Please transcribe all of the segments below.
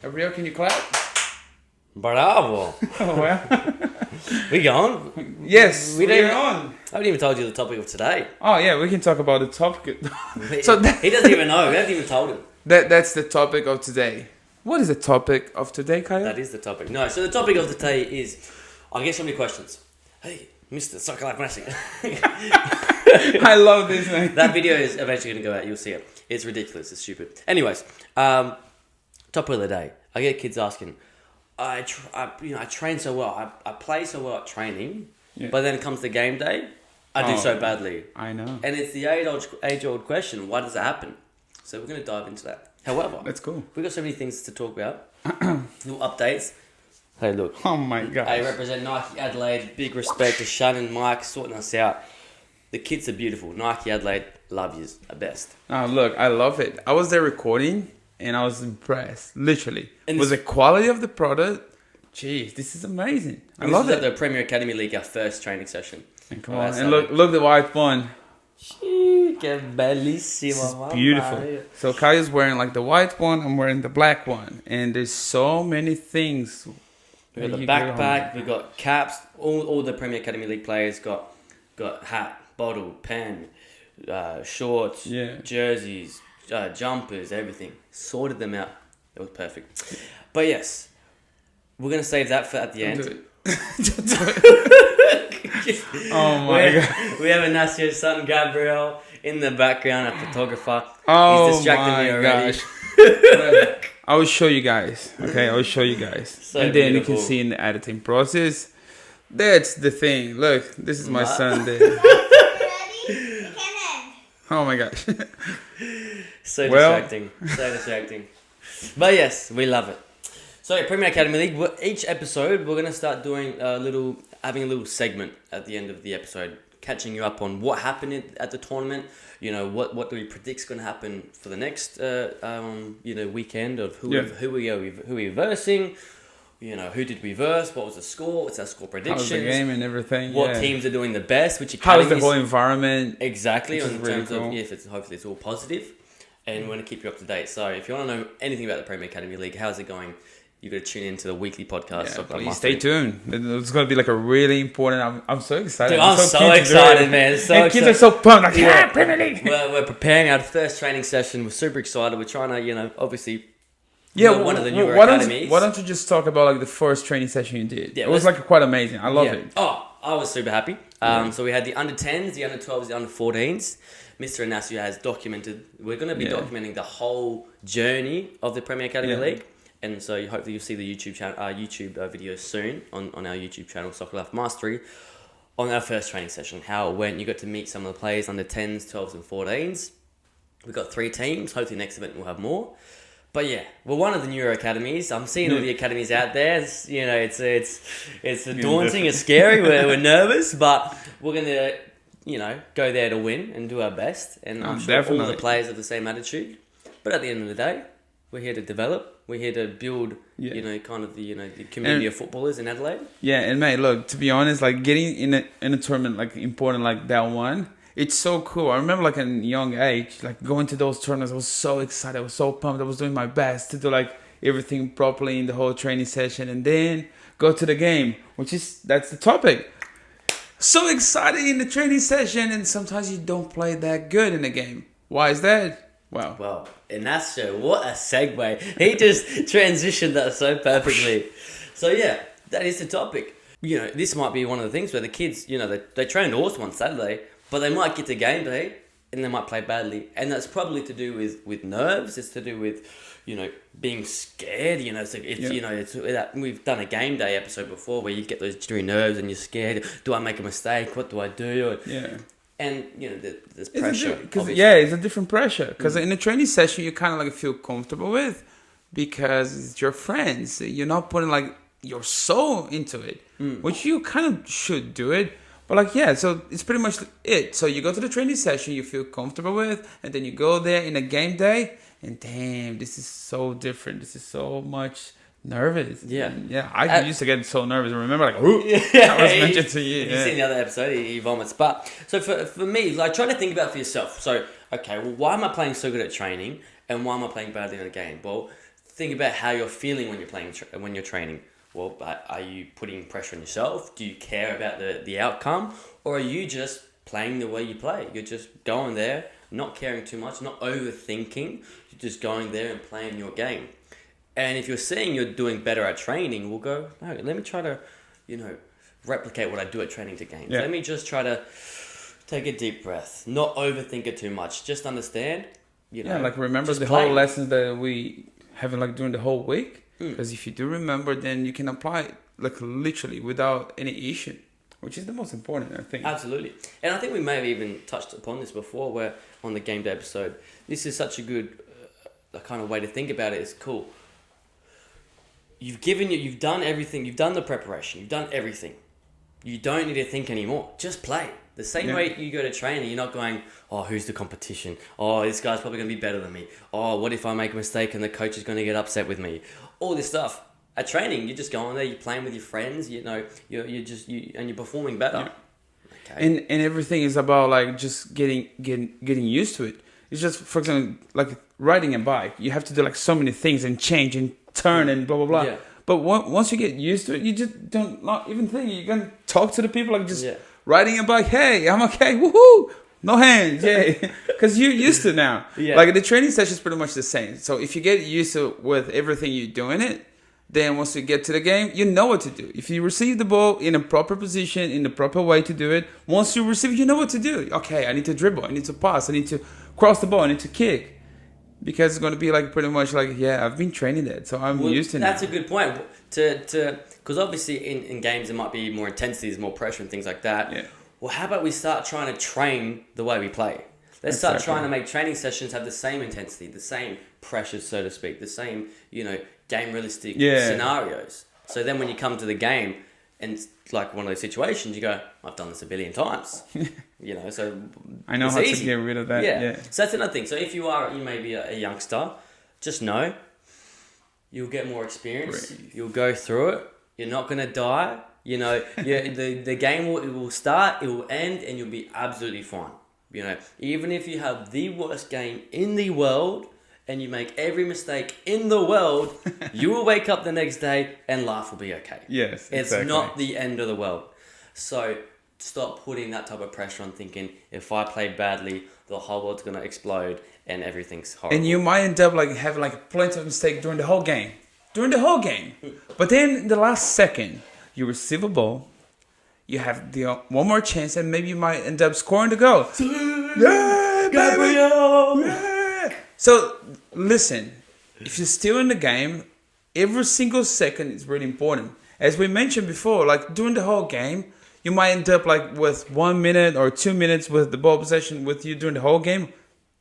Gabriel, can you clap? Bravo. Oh, well. We going? Yes, We we're don't- on. I haven't even told you the topic of today. Oh, yeah, we can talk about the topic. So He doesn't even know. We haven't even told him. that's the topic of today. What is the topic of today, Kyle? That is the topic. No, so the topic of the day is, I get so many questions. Hey, Mr. Soccer Life Massey. I love this, man. That video is eventually going to go out. You'll see it. It's ridiculous. It's stupid. Anyways, topic of the day. I get kids asking, I train so well. I play so well at training, Yeah. but then it comes to game day, I do so badly. I know. And it's the age-old question, why does that happen? So we're going to dive into that. However, That's cool. we've got so many things to talk about. Little updates. Hey, look. Oh, my gosh. I represent Nike Adelaide. Big respect to Shannon, Mike, sorting us out. The kids are beautiful. Nike Adelaide, love yous, are best. Oh, look, I love it. I was there recording, and I was impressed. Literally. And With the quality of the product, jeez, this is amazing. I love This it. is at the Premier Academy League, our first training session. And come Oh, on, that's and so- look the white one. Que bellissimo. It's beautiful. So Kaya's wearing like the white one, I'm wearing the black one. And there's so many things. We've got that the you go backpack, on. we've got caps. All the Premier Academy League players got hat, bottle, pen, shorts, Yeah. jerseys, jumpers, everything. Sorted them out. It was perfect. But yes, we're going to save that for at the Don't end. do it. Don't do it. Oh my god. We have Ignacio son Gabriel in the background, a photographer. Oh He's distracted my me already. gosh. I will show you guys. Okay, I will show you guys. So and then beautiful. you can see in the editing process. That's the thing. Look, this is my What? son there. Ready? Cannon. Oh my gosh. So Well- distracting. So distracting. But yes, we love it. So Premier Academy League, each episode we're going to start doing having a little segment at the end of the episode, catching you up on what happened at the tournament. You know, what do we predict is going to happen for the next weekend of who we versing. You know, who did we verse? What was the score? What's our score How's predictions? the game and everything? What yeah. teams are doing the best? Which How is academies? the whole environment? Exactly, Which in is really terms of cool. if it's hopefully it's all positive, and we're going to keep you up to date. So if you want to know anything about the Premier Academy League, how's it going? You got to tune into the weekly podcast. Yeah, Soccer please Mastery. stay tuned. It's going to be like a really important. I'm so excited. Dude, I'm so keen to do excited, it. man. So and kids excited. are so pumped. Like, Yeah. Premier League. We're preparing our first training session. We're super excited. We're trying to, obviously, Yeah, one of the newer why academies. don't you just talk about like the first training session you did? Yeah, it was let's- like quite amazing. I love yeah. it. Oh, I was super happy. So we had the under 10s, the under 12s, the under 14s. Mr. Ignacio has documented. We're going to be Yeah. documenting the whole journey of the Premier Academy Yeah. League. And so hopefully you'll see the YouTube channel, YouTube video soon on our YouTube channel, Soccer Life Mastery, on our first training session. How it went. You got to meet some of the players under 10s, 12s, and 14s. We've got 3 teams. Hopefully next event we'll have more. But yeah, we're one of the newer academies. I'm seeing all the academies out there. It's daunting, it's scary. We're nervous, but we're gonna go there to win and do our best. And I'm sure all definitely. the players have the same attitude. But at the end of the day, we're here to develop. We're here to build. Yeah. The community of footballers in Adelaide. Yeah, and mate, look, to be honest, like getting in a tournament like important like that one, it's so cool. I remember like at a young age, like going to those tournaments, I was so excited. I was so pumped. I was doing my best to do like everything properly in the whole training session, and then go to the game, that's the topic. So excited in the training session, and sometimes you don't play that good in the game. Why is that? Well, Ignacio, what a segue. He just transitioned that so perfectly. So yeah, that is the topic. This might be one of the things where the kids, they trained awesome on Saturday, but they might get to game day and they might play badly. And that's probably to do with nerves. It's to do with, being scared. We've done a game day episode before where you get those jittery nerves and you're scared. Do I make a mistake? What do I do? Yeah. And, there's pressure. It's a different pressure. Because in a training session, you kind of like feel comfortable with because it's your friends. You're not putting like your soul into it, which you kind of should do it. But so it's pretty much it. So you go to the training session you feel comfortable with, and then you go there in a game day, and damn, this is so different. This is so much nervous. Yeah. And I used to get so nervous. I remember I was mentioned to you. You've seen the other episode, he vomits. But so for me, like try to think about it for yourself. So, okay, well, why am I playing so good at training and why am I playing badly in a game? Well, think about how you're feeling when you're when you're training. Well, are you putting pressure on yourself? Do you care about the outcome? Or are you just playing the way you play? You're just going there, not caring too much, not overthinking. You're just going there and playing your game. And if you're seeing you're doing better at training, we'll go, no, let me try to, replicate what I do at training to games. Yeah. Let me just try to take a deep breath, not overthink it too much. Just understand, like remember just the play. whole lessons that we have like during the whole week. Because if you do remember, then you can apply it like literally without any issue, which is the most important, I think. Absolutely. And I think we may have even touched upon this before, where on the game day episode, this is such a good kind of way to think about it. It's cool. You've done everything. You've done the preparation. You've done everything. You don't need to think anymore. Just play. The same way you go to training, you're not going, oh, who's the competition? Oh, this guy's probably going to be better than me. Oh, what if I make a mistake and the coach is going to get upset with me? All this stuff. At training, you're just going there, you're playing with your friends, and you're performing better. Yeah. Okay. And everything is about like just getting used to it. It's just, for example, like riding a bike. You have to do like so many things and change and turn and blah, blah, blah. Yeah. But once you get used to it, you just don't not even think. You can talk to the people like just riding a bike. Hey, I'm okay. Woohoo! No hands. Yeah. Because you're used to now. Yeah. Like the training session is pretty much the same. So if you get used to with everything you're doing it, then once you get to the game, you know what to do. If you receive the ball in a proper position, in the proper way to do it, once you receive it, you know what to do. Okay, I need to dribble. I need to pass. I need to cross the ball. I need to kick. Because it's going to be like pretty much like, I've been training that, so I'm used to it. That's a good point. Because obviously in games there might be more intensity, there's more pressure and things like that. Yeah. Well, how about we start trying to train the way we play? Let's start trying to make training sessions have the same intensity, the same pressures, so to speak, the same, game realistic scenarios. So then when you come to the game and it's like one of those situations, you go, I've done this a billion times. So I know how to get rid of that. Yeah. So that's another thing. So if you may be a youngster, just know you'll get more experience. Breathe. You'll go through it. You're not going to die. The game will start, it will end, and you'll be absolutely fine. Even if you have the worst game in the world and you make every mistake in the world, you will wake up the next day and life will be okay. Yes, exactly. It's not the end of the world. So stop putting that type of pressure on thinking, if I play badly, the whole world's going to explode and everything's horrible. And you might end up like having like plenty of mistakes during the whole game. But then in the last second, you receive a ball, you have the one more chance, and maybe you might end up scoring the goal. Yeah, Gabriel! Yeah. So, listen, if you're still in the game, every single second is really important. As we mentioned before, like during the whole game, you might end up like with 1 minute or 2 minutes with the ball possession with you during the whole game.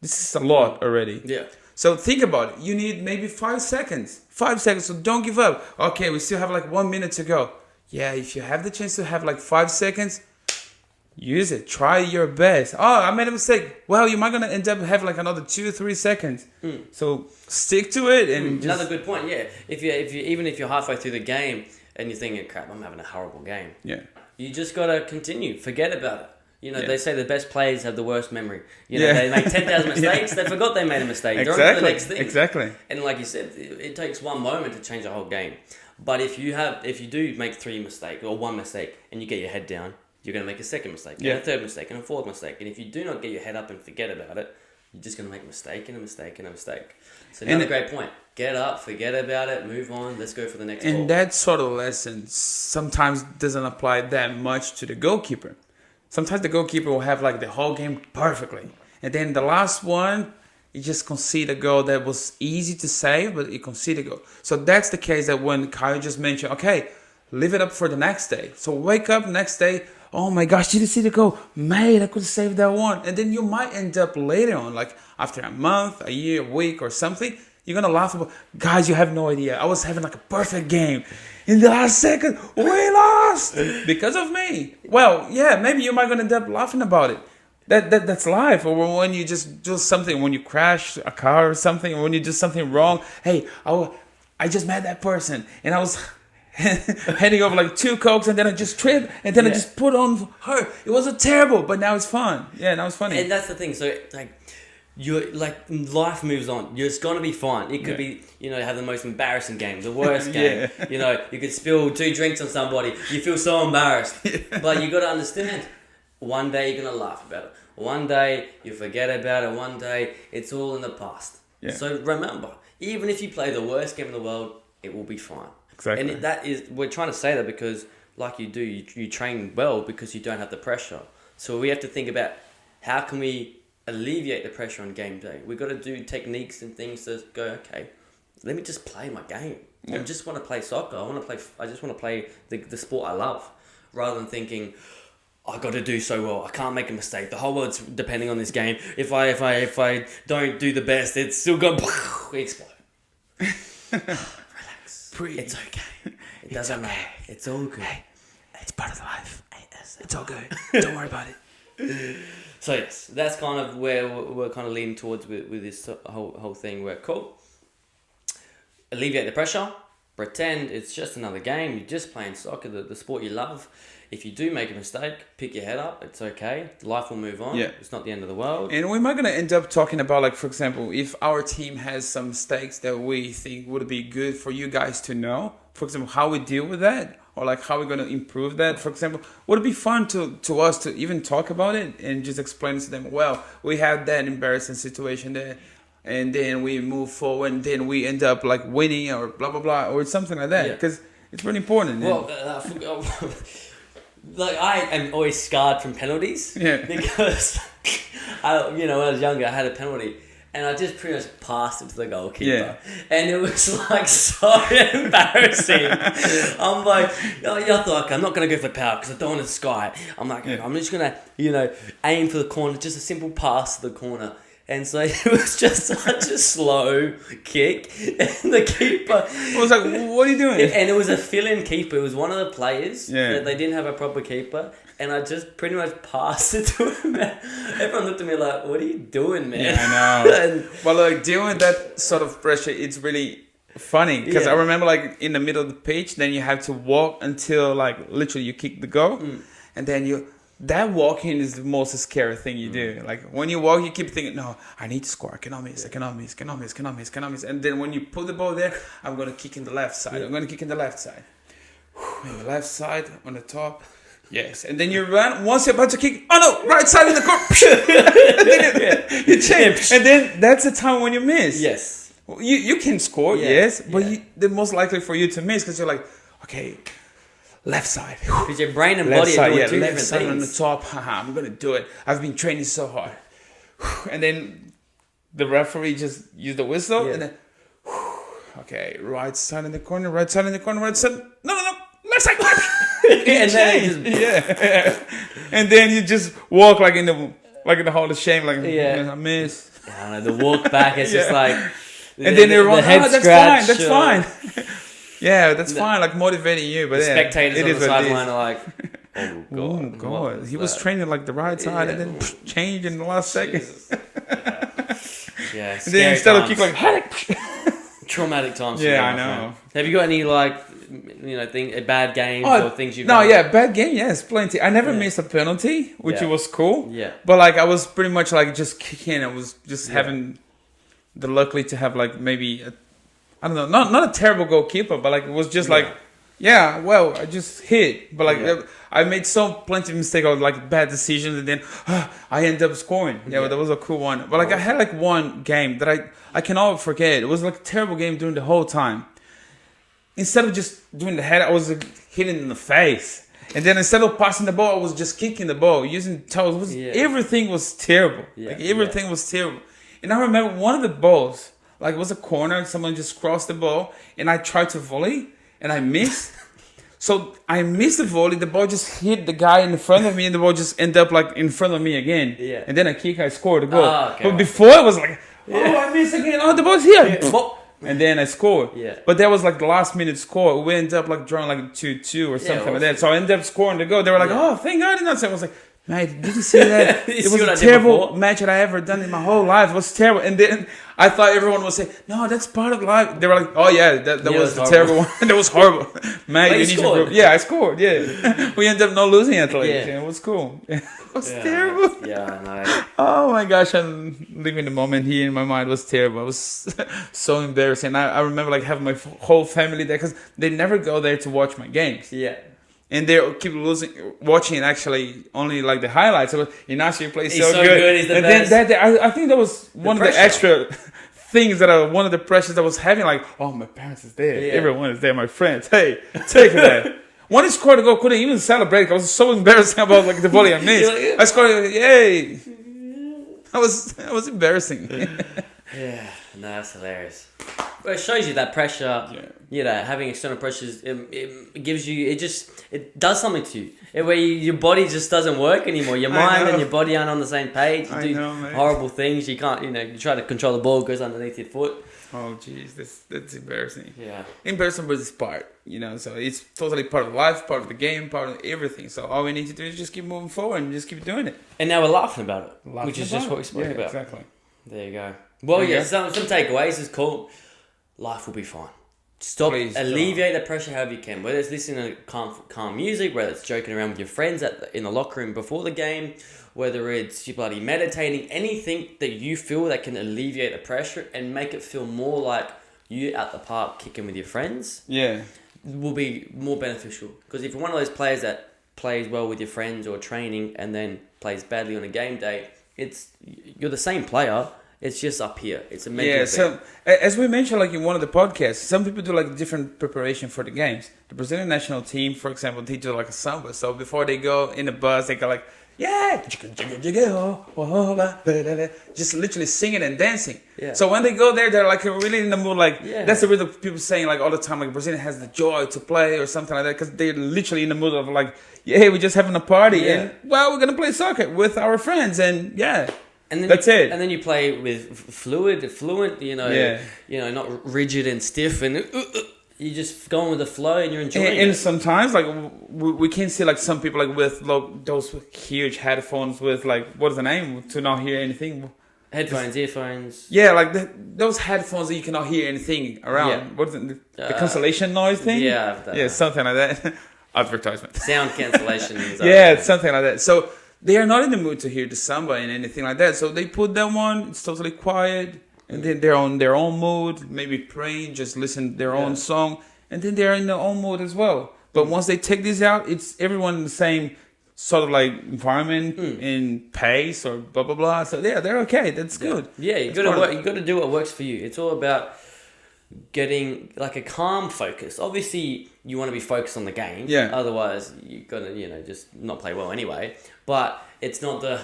This is a lot already. Yeah. So think about it. You need maybe 5 seconds. 5 seconds. So don't give up. Okay, we still have like 1 minute to go. Yeah, if you have the chance to have like 5 seconds, use it. Try your best. Oh, I made a mistake. Well, you might gonna end up have like another 2 or 3 seconds. So stick to it and another good point. Yeah, if you even if you're halfway through the game and you're thinking, crap, I'm having a horrible game. Yeah. You just gotta continue. Forget about it. They say the best players have the worst memory. They make 10,000 mistakes. They forgot they made a mistake. They're on to the next thing. Exactly. And like you said, it takes one moment to change the whole game. But if you do make 3 mistakes or 1 mistake and you get your head down, you're going to make a second mistake, and a third mistake, and a fourth mistake. And if you do not get your head up and forget about it, you're just going to make a mistake and a mistake and a mistake. So another great point. Get up, forget about it, move on, let's go for the next ball. And that sort of lesson sometimes doesn't apply that much to the goalkeeper. Sometimes the goalkeeper will have like the whole game perfectly. And then the last one, you just concede a goal that was easy to save, but you concede a goal. So that's the case that when Kyle just mentioned, okay, leave it up for the next day. So wake up next day, oh my gosh, did you see the goal? Mate, I could save that one. And then you might end up later on, like after a month, a year, a week or something, you're going to laugh about, guys, you have no idea. I was having like a perfect game. In the last second, we lost because of me. Well, yeah, maybe you might going to end up laughing about it. That's life. Or when you just do something, when you crash a car or something, or when you do something wrong. Hey, I just met that person and I was heading over like 2 Cokes and then I just tripped and then I just put on her. It was terrible, but now it's fun. Yeah, now it's funny. And that's the thing. So like, you're like life moves on. It's gonna be fine. It could be, have the most embarrassing game, the worst game. You could spill 2 drinks on somebody. You feel so embarrassed, but you got to understand. One day you're gonna laugh about it. One day you forget about it. One day it's all in the past. Yeah. So remember, even if you play the worst game in the world, it will be fine. Exactly. And we're trying to say that because, like you do, you train well because you don't have the pressure. So we have to think about how can we alleviate the pressure on game day. We've got to do techniques and things to go, okay, let me just play my game. I just want to play soccer. I just want to play the sport I love, rather than thinking, I got to do so well. I can't make a mistake. The whole world's depending on this game. If I don't do the best, it's still going to explode. Relax. Breathe. It's okay. It doesn't matter. It's all good. Hey, It's part of life. It's all good. Don't worry about it. So yes, that's kind of where we're kind of leaning towards with this whole thing. Where cool, alleviate the pressure. Pretend it's just another game. You're just playing soccer, the sport you love. If you do make a mistake, pick your head up. It's okay. Life will move on. Yeah. It's not the end of the world. And we might gonna end up talking about, like, for example, if our team has some mistakes that we think would be good for you guys to know. For example, how we deal with that, or like how we're gonna improve that. For example, would it be fun to us to even talk about it and just explain to them? Well, we had that embarrassing situation there, and then we move forward, and then we end up like winning or blah blah blah or something like that. Yeah. Because it's really important. Well, like I am always scarred from penalties. Yeah. Because when I was younger, I had a penalty. And I just pretty much passed it to the goalkeeper. Yeah. And it was like so embarrassing. I'm like, I thought, okay, I'm not going to go for power because I don't want to sky. I'm like, I'm just going to, aim for the corner, just a simple pass to the corner. And so it was just such a slow kick. And the keeper... I was like, what are you doing? And it was a fill-in keeper. It was one of the players. Yeah. They didn't have a proper keeper. And I just pretty much passed it to him. Everyone looked at me like, what are you doing, man? Yeah, I know. But like dealing with that sort of pressure, it's really funny. Because I remember like in the middle of the pitch, then you have to walk until like literally you kick the goal. And then that walking is the most scary thing you do. Like when you walk, you keep thinking, no, I need to score. I cannot miss. And then when you put the ball there, I'm going to kick in the left side. I'm going to kick in the left side. Maybe left side on the top. Yes. And then you run. Once you're about to kick, oh no, right side in the corner. And then you change. And then that's the time when you miss. Yes. You can score, yes. But the most likely for you to miss because you're like, okay, left side. Because your brain and body are doing two different side things. on the top. I'm going to do it. I've been training so hard. And then the referee just used the whistle. And then, okay, right side in the corner, right side. No, left side. And then and then you just walk like in the hall of shame, like I miss. I don't know, the walk back is just like, and then they're wrong. That's fine. Yeah, that's The- fine. Like motivating you, but The spectators it on is the what it is. sideline are like, oh Oh god, god, he was that? training like the right side and then Yeah. changed in the last second. Jesus. Yeah, And then scary instead of times. kick like, Traumatic times. for Yeah, you, I my know. friend. Have you got any bad games or things you've no, done? yeah, bad game, yes, plenty. I never missed a penalty, which Yeah. was cool. Yeah. But like I was pretty much like just kicking. I was just having the luckily to have like maybe I don't know, not a terrible goalkeeper, but like it was just like well, I just hit, but like I made plenty of mistakes, of like bad decisions, and then I ended up scoring. Yeah, but that was a cool one. But like I had like one game that I cannot forget. It was like a terrible game during the whole time. Instead of just doing the head, I was like, hitting in the face. And then instead of passing the ball, I was just kicking the ball, using toes. Everything was terrible. Everything was terrible. And I remember one of the balls, like it was a corner, someone just crossed the ball, and I tried to volley, and I missed. So I missed the volley, the ball just hit the guy in front of me, and the ball just ended up like in front of me again. Yeah. And then I scored a goal. Okay, but before it was like, I missed again. Oh, the ball's here. And then I scored. Yeah. But that was like the last minute score. We ended up like drawing like 2-2 or something like that. So I ended up scoring the goal. They were like, oh, thank God. I was like, Mate, did you see that? You It see was what I a did terrible before? match that I ever done in my whole life. It was terrible. And then I thought everyone would say, no, that's part of life. They were like, oh yeah, that Yeah, was it a was terrible one. That was horrible. Man, But you you need to scored. improve. Yeah, I scored. Yeah. We ended up not losing at least. Yeah. Yeah, it was cool. It was Yeah, terrible. Yeah, I know. Oh my gosh, I'm living the moment here in my mind. It was terrible. It was so embarrassing. I remember like having my whole family there because they never go there to watch my games. Yeah. And they keep watching actually only like the highlights. So Inacio plays He's so so good. good, he's the and best. then I think that was one of the pressure. extra things that one of the pressures I was having. Like, oh, my parents is there. Yeah. Everyone is there. My friends. Hey, take that. When he scored a goal, couldn't even celebrate. I was so embarrassing about like the volley I missed. You're like, I scored. Yay! That was embarrassing. Yeah, no, that's hilarious. Well, it shows you that pressure. Yeah. You know, having external pressures, it gives you. It does something to you. Where your body just doesn't work anymore. Your I mind know. and your body aren't on the same page. You I do know, mate. horrible things. You can't. You know, you try to control the ball, it goes underneath your foot. Oh, jeez, that's embarrassing. Yeah. Embarrassing, but it's part, so it's totally part of life, part of the game, part of everything. So all we need to do is just keep moving forward and just keep doing it. And now we're laughing about it, Laughing which is about just what we it. spoke Yeah, about. Exactly. There you go. Well, There you yeah, go. some takeaways is cool. Life will be fine. Stop, Please alleviate the pressure however you can. Whether it's listening to calm music, whether it's joking around with your friends in the locker room before the game, whether it's you bloody meditating, anything that you feel that can alleviate the pressure and make it feel more like you at the park kicking with your friends Yeah. will be more beneficial. Because if you're one of those players that plays well with your friends or training and then plays badly on a game day, you're the same player. It's just up here. It's a mental Yeah, thing. so as we mentioned, like in one of the podcasts, some people do like different preparation for the games. The Brazilian national team, for example, they do like a samba. So before they go in the bus, they go like, yeah, just literally singing and dancing. Yeah. So when they go there, they're like really in the mood. Like Yeah. that's the reason people saying like all the time, like Brazilian has the joy to play or something like that, because they're literally in the mood of like, yeah, we're just having a party Yeah. and well, we're gonna play soccer with our friends and yeah. And then That's it. And then you play with fluent, Yeah. not rigid and stiff, and you just going with the flow, and you're enjoying And it. sometimes, like, we can see, like, some people, like, with those huge headphones with, like, what's the name? To not hear anything. Headphones, earphones. Yeah, like, those headphones that you cannot hear anything around. Yeah. What is it? The cancellation noise thing? Yeah, I've done Yeah, that. something like that. Advertisement. Sound cancellation. Yeah, it's something like that. So they are not in the mood to hear the samba and anything like that. So they put that one. It's totally quiet, and then they're on their own mood. Maybe praying, just listen to their own song, and then they're in their own mood as well. But once they take this out, it's everyone in the same sort of like environment in pace or blah blah blah. So yeah, they're okay. That's good. Yeah, you That's got to part work. of- You got to do what works for you. It's all about getting like a calm focus. Obviously, you want to be focused on the game. Yeah. Otherwise, you're gonna just not play well anyway. But it's not the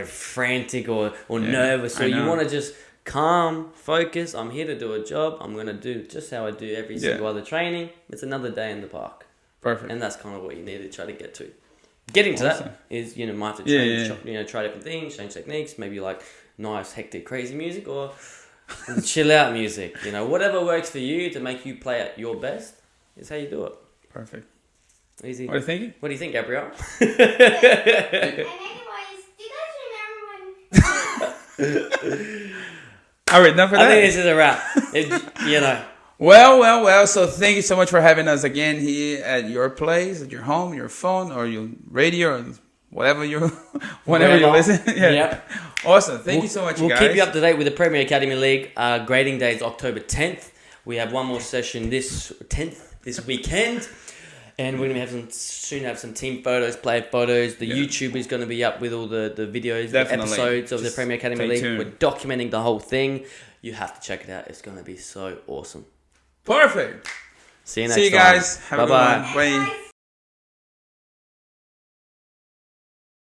frantic or nervous. I Or you know. want to just calm, focus. I'm here to do a job. I'm gonna do just how I do every single other training. It's another day in the park, Perfect. and that's kind of what you need to try to get to. Getting to Awesome. that is might have to Yeah, change, yeah. try different things, change techniques, maybe like nice, hectic, crazy music or chill out music. Whatever works for you to make you play at your best is how you do it. Perfect. Easy. What are you thinking? What do you think, Gabrielle? And anyways, do you guys remember when? All right, enough of I that. think this is a wrap. Well. So thank you so much for having us again here at your place, at your home, your phone, or your radio, or whatever whenever you listen. Yeah. Yep. Awesome. Thank you so much, We'll guys. keep you up to date with the Premier Academy League. Grading day is October 10th. We have one more session this weekend. And we're going to soon have some team photos, player photos. The YouTube is going to be up with all the videos, the Definitely. episodes of the Just Premier Academy stay League. tuned. We're documenting the whole thing. You have to check it out. It's going to be so awesome. Perfect. See you next See you time. guys. Have a good Bye-bye. one. Bye. Guys,